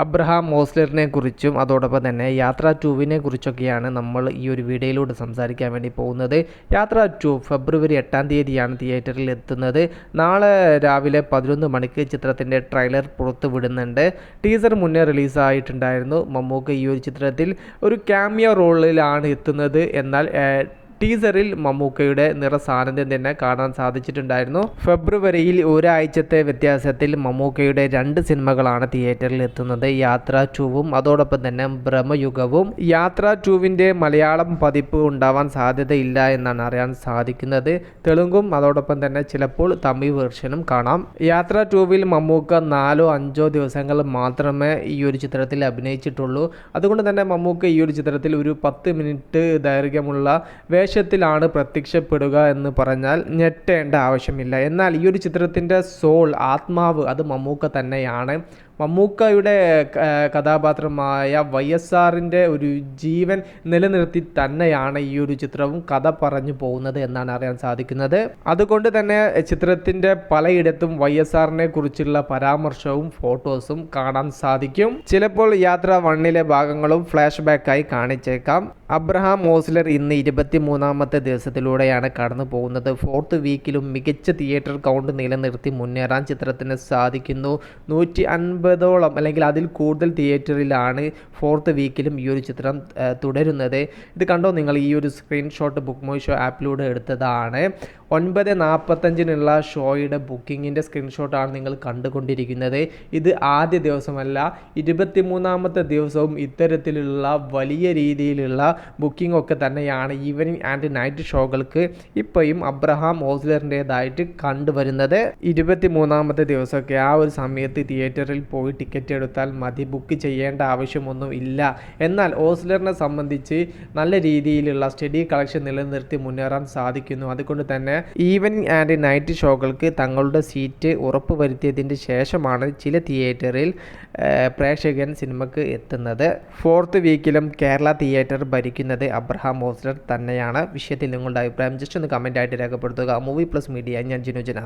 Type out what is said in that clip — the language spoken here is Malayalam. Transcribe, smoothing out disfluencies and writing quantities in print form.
അബ്രഹാം മോസ്ലറിനെ കുറിച്ചും അതോടൊപ്പം തന്നെ യാത്ര 2വിനെ കുറിച്ചൊക്കെയാണ് നമ്മൾ ഈ ഒരു വീഡിയോയിലൂടെ സംസാരിക്കാൻ വേണ്ടി പോകുന്നത്. യാത്ര 2 ഫെബ്രുവരി 8-ാം തീയതിയാണ് തിയേറ്ററിൽ എത്തുന്നത്. നാളെ രാവിലെ 11 മണിക്ക് ചിത്രത്തിൻ്റെ ട്രെയിലർ പുറത്തു വിടുന്നുണ്ട്. ടീസർ മുന്നേ റിലീസായിട്ടുണ്ടായിരുന്നു. മമ്മൂക്ക ഈ ഒരു ചിത്രത്തിൽ ഒരു ക്യാമിയോ റോളിലാണ് എത്തുന്നത്. എന്നാൽ ടീസറിൽ മമ്മൂക്കയുടെ നിറസാന്നിധ്യം തന്നെ കാണാൻ സാധിച്ചിട്ടുണ്ടായിരുന്നു. ഫെബ്രുവരിയിൽ ഒരാഴ്ചത്തെ വ്യത്യാസത്തിൽ മമ്മൂക്കയുടെ 2 സിനിമകളാണ് തിയേറ്ററിൽ എത്തുന്നത്. യാത്ര 2വും അതോടൊപ്പം തന്നെ ബ്രഹ്മയുഗവും. യാത്ര 2വിൻ്റെ മലയാളം പതിപ്പ് ഉണ്ടാവാൻ സാധ്യതയില്ല എന്നാണ് അറിയാൻ സാധിക്കുന്നത്. തെലുങ്കും അതോടൊപ്പം തന്നെ ചിലപ്പോൾ തമിഴ് വെർഷനും കാണാം. യാത്ര 2വിൽ മമ്മൂക്ക 4-5 ദിവസങ്ങൾ മാത്രമേ ഈ ഒരു ചിത്രത്തിൽ അഭിനയിച്ചിട്ടുള്ളൂ. അതുകൊണ്ട് തന്നെ മമ്മൂക്ക ഈ ഒരു ചിത്രത്തിൽ ഒരു 10 മിനിറ്റ് ദൈർഘ്യമുള്ള ത്തിലാണ് പ്രത്യക്ഷപ്പെടുക എന്ന് പറഞ്ഞാൽ ഞെട്ടേണ്ട ആവശ്യമില്ല. എന്നാൽ ഈ ഒരു ചിത്രത്തിൻ്റെ സോൾ, ആത്മാവ് അത് മമ്മൂക്ക തന്നെയാണ്. മമ്മൂക്കയുടെ കഥാപാത്രമായ YSRൻ്റെ ഒരു ജീവൻ നിലനിർത്തി തന്നെയാണ് ഈ ഒരു ചിത്രവും കഥ പറഞ്ഞു പോകുന്നത് എന്നാണ് അറിയാൻ സാധിക്കുന്നത്. അതുകൊണ്ട് തന്നെ ചിത്രത്തിൻ്റെ പലയിടത്തും YSRനെ കുറിച്ചുള്ള പരാമർശവും ഫോട്ടോസും കാണാൻ സാധിക്കും. ചിലപ്പോൾ യാത്ര 1ലെ ഭാഗങ്ങളും ഫ്ലാഷ് ബാക്കായി കാണിച്ചേക്കാം. അബ്രഹാം മോസ്ലർ ഇന്ന് 23-ാമത്തെ ദിവസത്തിലൂടെയാണ് കടന്നു പോകുന്നത്. 4th വീക്കിലും മികച്ച തിയേറ്റർ കൗണ്ട് നിലനിർത്തി മുന്നേറാൻ ചിത്രത്തിന് സാധിക്കുന്നു. 150ഓളം അല്ലെങ്കിൽ അതിൽ കൂടുതൽ തിയേറ്ററിലാണ് 4th വീക്കിലും ഈ ഒരു ചിത്രം തുടരുന്നത്. ഇത് കണ്ടോ നിങ്ങൾ? ഈ ഒരു സ്ക്രീൻഷോട്ട് ബുക്ക് മൈ ഷോ ആപ്പിലൂടെ എടുത്തതാണ്. 9:45 ഷോയുടെ ബുക്കിങ്ങിൻ്റെ സ്ക്രീൻഷോട്ടാണ് നിങ്ങൾ കണ്ടുകൊണ്ടിരിക്കുന്നത്. ഇത് ആദ്യ ദിവസമല്ല, 23-ാമത്തെ ദിവസവും ഇത്തരത്തിലുള്ള വലിയ രീതിയിലുള്ള ബുക്കിംഗ് ഒക്കെ തന്നെയാണ് ഈവനിങ് ആൻഡ് നൈറ്റ് ഷോകൾക്ക് ഇപ്പോഴും അബ്രഹാം മോസ്ലറിൻ്റേതായിട്ട് കണ്ടുവരുന്നത്. 23-ാമത്തെ ദിവസമൊക്കെ ആ ഒരു സമയത്ത് തിയേറ്ററിൽ പോയി ടിക്കറ്റ് എടുത്താൽ മതി, ബുക്ക് ചെയ്യേണ്ട ആവശ്യമൊന്നും ഇല്ല. എന്നാൽ ഓസ്ലറിനെ സംബന്ധിച്ച് നല്ല രീതിയിലുള്ള സ്റ്റഡി കളക്ഷൻ നിലനിർത്തി മുന്നേറാൻ സാധിക്കുന്നു. അതുകൊണ്ട് തന്നെ ഈവനിങ് ആൻഡ് നൈറ്റ് ഷോകൾക്ക് തങ്ങളുടെ സീറ്റ് ഉറപ്പുവരുത്തിയതിന് ശേഷമാണ് ചില തിയേറ്ററിൽ പ്രേക്ഷകൻ സിനിമയ്ക്ക് എത്തുന്നത്. 4th വീക്കിലും കേരള തിയേറ്റർ ഭരിക്കുന്നത് അബ്രഹാം മോസ്ലർ തന്നെയാണ്. വിഷയത്തിൽ നിങ്ങളുടെ അഭിപ്രായം ജസ്റ്റ് ഒന്ന് കമൻ്റ് ആയിട്ട് രേഖപ്പെടുത്തുക. മൂവി പ്ലസ് മീഡിയ, ഞാൻ ജിനുജന.